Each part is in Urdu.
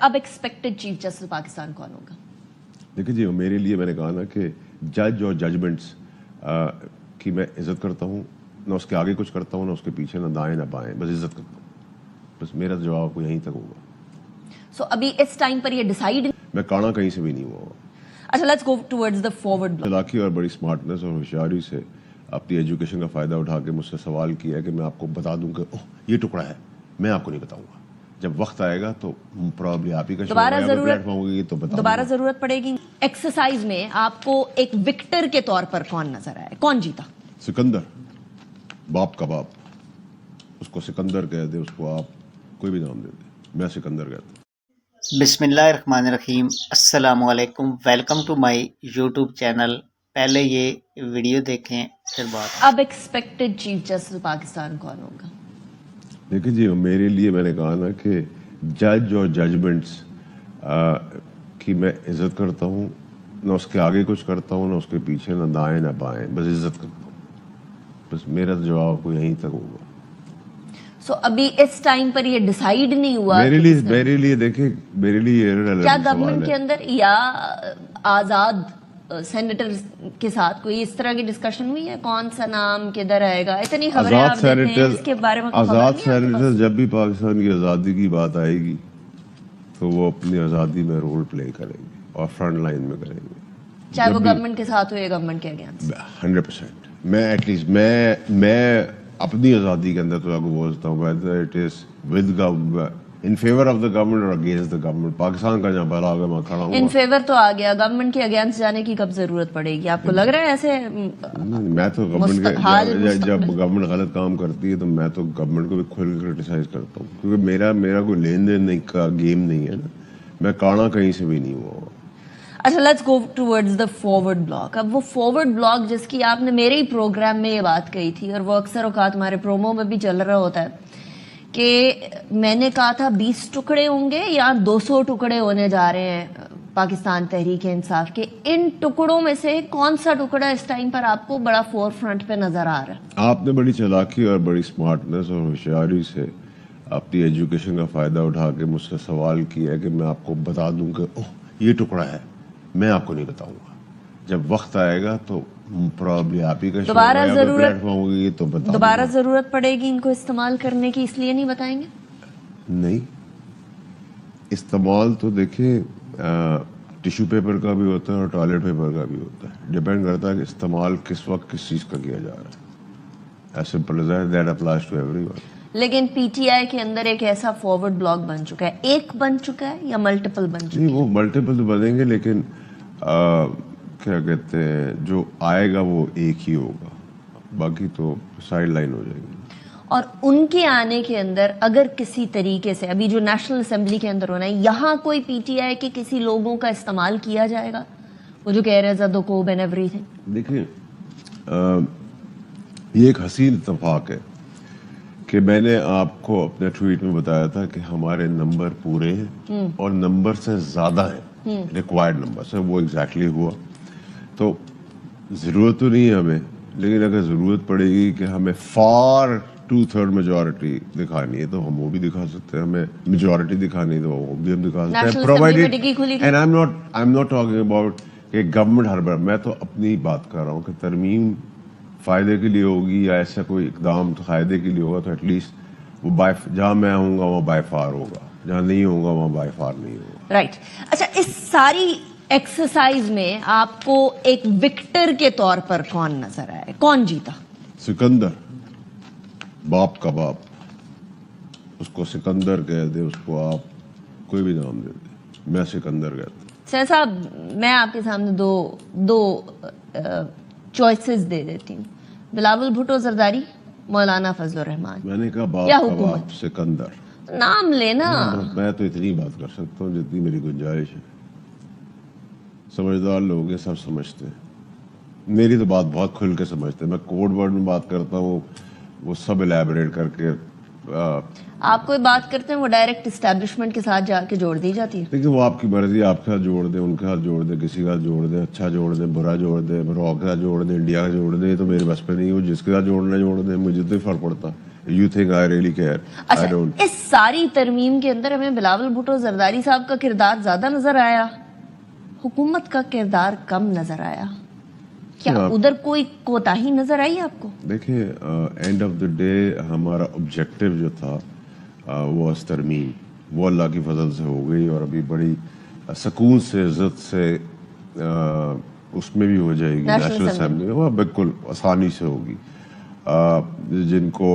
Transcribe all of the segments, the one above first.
اب ایکسپیکٹڈ چیف جسٹس پاکستان کون ہوگا؟ دیکھیں جی، میرے لیے میں نے کہا نا کہ جج اور ججمنٹس کی میں عزت کرتا ہوں، نہ اس کے آگے کچھ کرتا ہوں، نہ اس کے پیچھے، نہ دائیں نہ بائیں، بس عزت کرتا ہوں. بس میرا جواب کو یہیں تک ہوگا. سو ابھی اس ٹائم پر یہ ڈیسائیڈ میں کانا کہیں سے بھی نہیں ہوا. اچھا، let's go towards the forward. چلاکی اور بڑی اسمارٹنس اور ہوشیاری سے اپنی ایجوکیشن کا فائدہ اٹھا کے مجھ سے سوال کیا ہے کہ میں آپ کو بتا دوں کہ یہ ٹکڑا ہے. میں آپ کو نہیں بتاؤں گا. جب وقت آئے گا تو پرابلی آپ ہی کا پلیٹ فارم ہوگی تو بتا دوبارہ ضرورت پڑے گی. ایکسرسائز میں آپ کو ایک وکٹر کے طور پر کون نظر آئے؟ کون جیتا؟ سکندر، باپ کا باپ. اس کو سکندر کہہ دے، اس کو آپ کوئی بھی نام دے دے، میں سکندر کہتا ہوں. بسم اللہ الرحمن الرحیم. السلام علیکم، welcome to my YouTube channel. پہلے یہ ویڈیو دیکھیں پھر بات. اب ایکسپیکٹڈ چیف جسٹس پاکستان کون ہوگا؟ دیکھیں جی، میرے لیے میں نے کہا نا کہ جج اور ججمنٹس کی میں عزت کرتا ہوں، نہ اس کے آگے کچھ کرتا ہوں، نہ اس کے پیچھے، نہ دائیں نہ بائیں، بس عزت کرتا ہوں. بس میرا جواب کو یہیں تک ہوگا. سو ابھی اس ٹائم پر یہ ڈیسائیڈ نہیں ہوا. میرے لیے دیکھیں، میرے لیے کیا گورنمنٹ کے اندر یا آزاد سینیٹر کے ساتھ کوئی اس طرح کی ڈسکشن ہوئی ہے کون سا نام کدھر آئے گا؟ اتنی خبریں آپ دیتے ہیں اس کے بارے میں. آزاد سینیٹر جب بھی پاکستان کی آزادی کی بات آئے گی تو وہ اپنی آزادی میں رول پلے کریں گے اور فرنٹ لائن میں کریں گے، چاہے وہ گورنمنٹ کے ساتھ ہو یا گورنمنٹ کے اگینسٹ. 100%. میں ایٹ لیسٹ میں اپنی آزادی کے اندر تو آپ کو بولتا ہوں whether it is with in favor of the government or against the government. Pakistan کا جہاں بھلا ہوگا میں کھڑا ہوں. ان فیور تو آ گیا، گورنمنٹ کے اگینسٹ جانے کی کب ضرورت پڑے گی؟ آپ کو لگ رہا ہے ایسے؟ میں تو گورنمنٹ کے جب گورنمنٹ غلط کام کرتی ہے تو میں تو گورنمنٹ کو بھی کھل کے کرٹیسائز کرتا ہوں، کیونکہ میرا کوئی لین دین نہیں کا گیم نہیں ہے نا. میں کانا کہیں سے بھی نہیں ہوا. اچھا، let's go towards the forward block. اب وہ فارورڈ بلاک جس کی آپ نے میرے ہی پروگرام میں یہ بات کہی تھی اور وہ اکثر اوقات ہمارے پرومو میں بھی چل رہا ہوتا ہے کہ میں نے کہا تھا 20 ٹکڑے ہوں گے یا 200 ٹکڑے ہونے جا رہے ہیں پاکستان تحریک انصاف کے. ان ٹکڑوں میں سے کون سا ٹکڑا اس ٹائم پر آپ کو بڑا فور فرنٹ پہ نظر آ رہا ہے؟ آپ نے بڑی چلاکی اور بڑی اسمارٹنس اور ہوشیاری سے اپنی ایجوکیشن کا فائدہ اٹھا کے مجھ سے سوال کیا ہے کہ میں آپ کو بتا دوں کہ یہ ٹکڑا ہے. میں آپ کو نہیں بتاؤں گا. جب وقت آئے گا تو پرابلی آپ ہی کا پلیٹ فارم ہوگی تو بتا. دوبارہ ضرورت پڑے گی ان کو استعمال کرنے کی، اس لیے نہیں بتائیں گے؟ نہیں، استعمال تو دیکھیں ٹیشو پیپر کا بھی ہوتا ہے اور ٹوائلٹ پیپر کا بھی ہوتا ہے. ڈیپینڈ کرتا ہے کہ استعمال کس وقت کس چیز کا کیا جا رہا ہے. As simple as that, that applies to everyone. لیکن پی ٹی آئی کے اندر ایک ایسا فارورڈ بلاک بن چکا ہے، ایک بن چکا ہے یا ملٹیپل بن چکا ہے؟ نہیں، وہ ملٹیپل تو بنیں گے لیکن کیا کہتے ہیں، جو آئے گا وہ ایک ہی ہوگا، باقی تو سائڈ لائن ہو جائے گی. اور ان کے آنے کے اندر اگر کسی طریقے سے ابھی جو نیشنل اسمبلی کے اندر ہونا ہے، یہاں کوئی پی ٹی آئی کے کسی لوگوں کا استعمال کیا جائے گا، وہ جو کہہ رہے ہیں زدوکوب اینڈ ایوری تھنگ. دیکھیں، یہ ایک حسین اتفاق ہے کہ میں نے آپ کو اپنے ٹویٹ میں بتایا تھا کہ ہمارے نمبر پورے ہیں اور نمبر سے زیادہ ہیں، ریکوائرڈ نمبر سے. وہ ایگزیکٹلی ہوا. تو ضرورت تو نہیں ہے ہمیں، لیکن اگر ضرورت پڑے گی کہ ہمیں فار 2/3 میجورٹی دکھانی ہے تو ہم وہ بھی دکھا سکتے ہیں. ہمیں میجورٹی دکھانی ہے تو وہ بھی ہم دکھا سکتے ہیں. Provided and I am not talking about کہ گورنمنٹ ہر بار. میں تو اپنی بات کر رہا ہوں کہ ترمیم فائدے کے لیے ہوگی یا ایسا کوئی اقدام تو فائدے کے لیے ہوگا تو ایٹ لیسٹ وہ جہاں میں ہوں گا وہاں بائی فار ہوگا، جہاں نہیں ہوگا وہاں بائی فار نہیں ہوگا. رائٹ. اچھا، اس ساری ایکسرسائز میں آپ کو ایک وکٹر کے طور پر کون نظر آئے؟ کون جیتا؟ سکندر، باپ کا باپ. اس کو سکندر کہہ دے، اس کو آپ کوئی بھی نام دے دے، میں سکندر کہتا ہوں. سر صاحب، میں آپ کے سامنے دو چوائسز دے دیتی ہوں، بلاول بھٹو زرداری، مولانا فضل الرحمان. میں نے کہا باپ یا کا حکومت؟ باپ سکندر. نام لینا. میں تو اتنی بات کر سکتا ہوں جتنی میری گنجائش ہے. سمجھدار لوگ ہیں، سب سمجھتے ہیں. میری تو بات بہت کھل کے سمجھتے ہیں. میں کوڈ ورڈ میں بات کرتا ہوں، وہ سب الیبوریٹ کر کے. آپ کوئی بات کرتے ہیں وہ ڈائریکٹ اسٹیبلشمنٹ کے ساتھ جا کے جوڑ دی جاتی ہے. لیکن وہ آپ کی مرضی، آپ کے ساتھ جوڑ دیں، ان کے ساتھ جوڑ دیں، کسی کے ساتھ جوڑ دیں، اچھا جوڑ دیں، برا جوڑ دیں، رو کے ساتھ جوڑ دیں، انڈیا کا جوڑ دیں. تو میرے بس پہ نہیں ہو، جس کے ساتھ جوڑنا جوڑ دیں، مجھے تو فرق پڑتا. You think I really care? I اچھا don't. اس ساری ترمیم کے اندر ہمیں بلاول بھٹو زرداری صاحب کا کردار زیادہ نظر آیا, حکومت کا کردار کم نظر آیا, کیا ادھر کوئی کوتاہی نظر آئی آپ کو؟ دیکھیں اینڈ آف دا ڈے ہمارا آبجیکٹو جو تھا وہ ترمیم, وہ اللہ کی فضل سے ہو گئی, اور ابھی بڑی سکون سے عزت سے اس میں بھی ہو جائے گی نیشنل اسمبلی میں, بالکل آسانی سے ہوگی. جن کو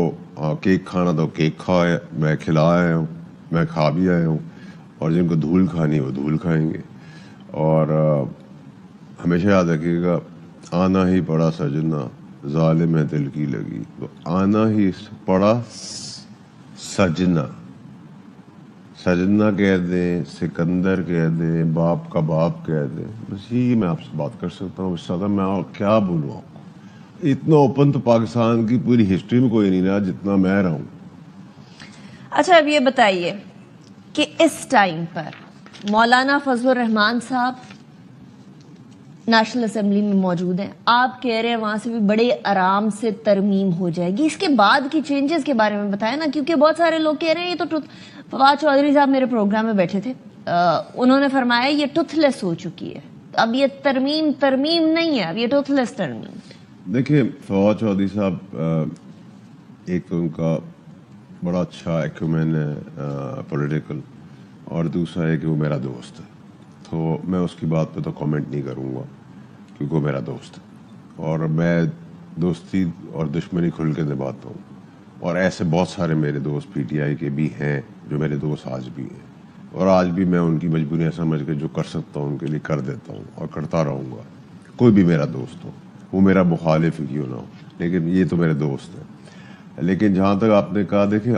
کیک کھانا تو کیک کھائے, میں کھلا آیا ہوں, میں کھا بھی آیا ہوں, اور جن کو دھول کھانی وہ دھول کھائیں گے. اور ہمیشہ یاد رکھیے گا, آنا ہی پڑا سجنا ظالم ہے دل کی لگی, تو آنا ہی پڑا سجنا, سجنا کہہ دیں, سکندر کہہ دیں, باپ کا باپ کہہ دیں, بس یہی میں آپ سے بات کر سکتا ہوں. اس سے زیادہ میں اور کیا بولوں آپ کو. اتنا اوپن تو پاکستان کی پوری ہسٹری میں کوئی نہیں رہا جتنا میں رہا ہوں. اچھا اب یہ بتائیے کہ اس ٹائم پر مولانا فضل الرحمان صاحب نیشنل اسمبلی میں موجود ہیں, آپ کہہ رہے ہیں وہاں سے بھی بڑے آرام سے ترمیم ہو جائے گی, اس کے بعد کی چینجز کے بارے میں بتائیں نا, کیونکہ بہت سارے لوگ کہہ رہے ہیں یہ تو فواد چودھری صاحب میرے پروگرام میں بیٹھے تھے, انہوں نے فرمایا یہ ٹوتھ لیس ہو چکی ہے, اب یہ ترمیم نہیں ہے, اب یہ ٹوتھ لیس ترمیم. دیکھیں فواد چودھری صاحب ایک ان کا بڑا اچھا ایکومین ہے پولیٹیکل, اور دوسرا ہے کہ وہ میرا دوست ہے, تو میں اس کی بات پہ تو کامنٹ نہیں کروں گا کیونکہ وہ میرا دوست ہے, اور میں دوستی اور دشمنی کھل کے نبھاتا ہوں. اور ایسے بہت سارے میرے دوست پی ٹی آئی کے بھی ہیں جو میرے دوست آج بھی ہیں, اور آج بھی میں ان کی مجبوریاں سمجھ کے جو کر سکتا ہوں ان کے لیے کر دیتا ہوں اور کرتا رہوں گا. کوئی بھی میرا دوست ہو, وہ میرا مخالف ہی کیوں نہ ہو, لیکن یہ تو میرے دوست ہیں. لیکن جہاں تک آپ نے کہا, دیکھیں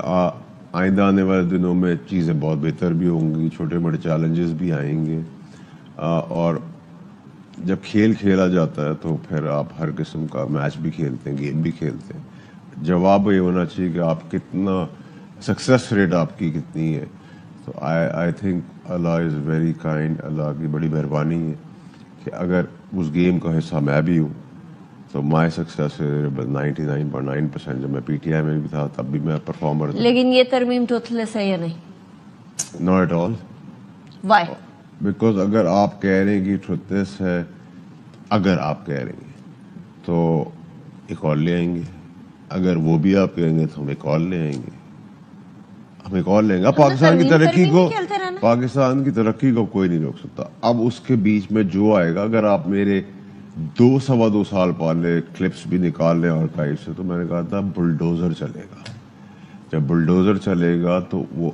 آئندہ آنے والے دنوں میں چیزیں بہت بہتر بھی ہوں گی, چھوٹے بڑے چیلنجز بھی آئیں گے, اور جب کھیل کھیلا جاتا ہے تو پھر آپ ہر قسم کا میچ بھی کھیلتے ہیں, گیم بھی کھیلتے ہیں. جواب یہ ہونا چاہیے کہ آپ کتنا سکسیس ریٹ آپ کی کتنی ہے. تو I think Allah is very kind, Allah کی بڑی مہربانی ہے کہ اگر اس گیم کا حصہ میں بھی ہوں تو مائی سکسیس 99.9%. جب میں پی ٹی آئی میں بھی تھا تب بھی میں پرفارمر تھا. لیکن یہ ترمیم ٹوتھ لیس ہے یا نہیں؟ Not at all. Why? Because اگر آپ کہہ رہے ہیں کہ ٹروتھ لیس ہے, اگر آپ کہہ رہے ہیں تو ایک اور لے آئیں گے, اگر وہ بھی آپ کہیں گے تو ہم ایک اور لے آئیں گے, ہم ایک اور لیں گے. پاکستان کی ترقی کو کوئی نہیں روک سکتا. اب اس کے بیچ میں جو آئے گا, اگر آپ میرے 2 سال پہلے کلپس بھی نکال لیں آرکائیو سے, تو میں نے کہا تھا بلڈوزر چلے گا. جب بلڈوزر چلے گا تو وہ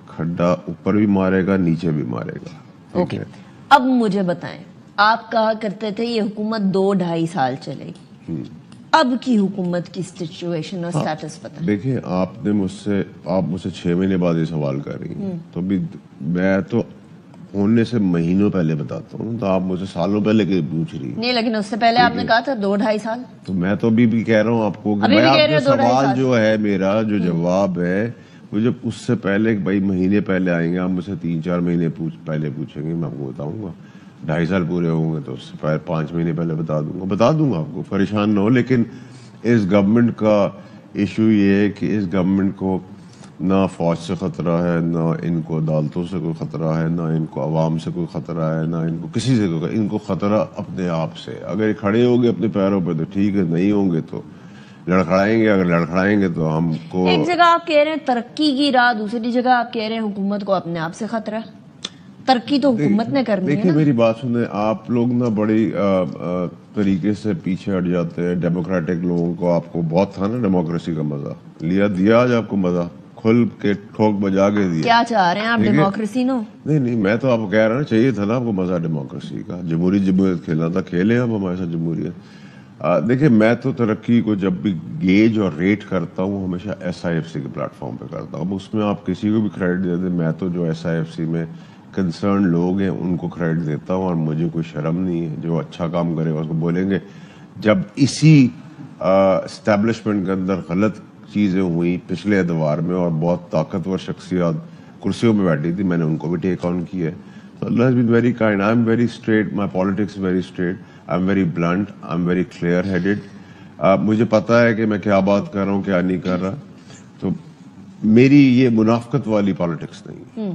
کھڈا اوپر بھی مارے گا, نیچے بھی مارے گا. اوکے, اب مجھے بتائیں, آپ کہا کرتے تھے یہ حکومت 2-2.5 سال چلے گی, اب کی حکومت کی سچویشن اور سٹیٹس بتائیں. دیکھیں آپ مجھ سے 6 مہینے بعد یہ سوال کر رہی ہیں, تو بھی میں تو ہونے سے مہینوں پہلے بتاتا ہوں, تو آپ مجھ سے سالوں پہلے کے پوچھ رہی ہیں. نہیں, لیکن اس سے پہلے آپ نے کہا تھا 2-2.5 سال. تو میں تو ابھی بھی کہہ رہا ہوں آپ کو کہ بھائی آپ کا سوال جو ہے, میرا جو جواب ہے, وہ جب اس سے پہلے بھائی مہینے پہلے آئیں گے, آپ مجھ سے 3-4 مہینے پہلے پوچھیں گے, میں آپ کو بتاؤں گا. 2.5 سال پورے ہوں گے تو اس سے پہلے 5 مہینے پہلے بتا دوں گا آپ کو, پریشان نہ ہو. لیکن اس گورنمنٹ کا ایشو یہ ہے کہ اس گورنمنٹ کو نہ فوج سے خطرہ ہے, نہ ان کو عدالتوں سے کوئی خطرہ ہے, نہ ان کو عوام سے کوئی خطرہ ہے, نہ ان کو کسی سے کوئی, ان کو خطرہ اپنے آپ سے. اگر کھڑے ہوں گے اپنے پیروں پہ تو ٹھیک ہے, نہیں ہوں گے تو لڑکھڑائیں گے. اگر لڑکھڑائیں گے تو ہم کو, ایک جگہ آپ کہہ رہے ہیں ترقی کی راہ, دوسری جگہ آپ کہہ رہے ہیں حکومت کو اپنے آپ سے خطرہ. ترقی تو حکومت نے کرنی ہے. دیکھیں میری بات سنیں, آپ لوگ نا بڑی طریقے سے پیچھے ہٹ جاتے ہیں. ڈیموکریٹک لوگوں کو, آپ کو بہت تھا نا ڈیموکریسی کا مزہ, دیا آج آپ کو مزہ, کھل کے ٹھوک بجا کے دیا. کیا چاہ رہے ہیں آپ, ڈیموکریسی نو؟ نہیں, میں تو آپ کو کہہ رہا نا, چاہیے تھا نا آپ کو مزہ ڈیموکریسی کا. جمہوریت کھیلنا تھا, کھیلیں آپ ہمارے ساتھ جمہوریت. دیکھیں میں تو ترقی کو جب بھی گیج اور ریٹ کرتا ہوں ہمیشہ SIFC کے پلیٹ فارم پہ کرتا ہوں. اب اس میں آپ کسی کو بھی کریڈٹ دے دیں, میں تو جو SIFC میں کنسرن لوگ ہیں ان کو کریڈٹ دیتا ہوں, اور مجھے کوئی شرم نہیں ہے. جو اچھا کام کرے گا اس کو بولیں گے. جب اسی اسٹیبلشمنٹ کے اندر غلط چیزیں ہوئی پچھلے ادوار میں, اور بہت طاقتور شخصیات کرسیوں میں بیٹھی تھی, میں نے ان کو بھی ٹیک آن کیا ہے. So Allah has been very kind. I'm very straight. My politics is very straight. I'm very blunt. I'm very clear-headed. مجھے پتا ہے کہ میں کیا بات کر رہا ہوں, کیا نہیں کر رہا. تو میری یہ منافقت والی پالیٹکس نہیں ہے.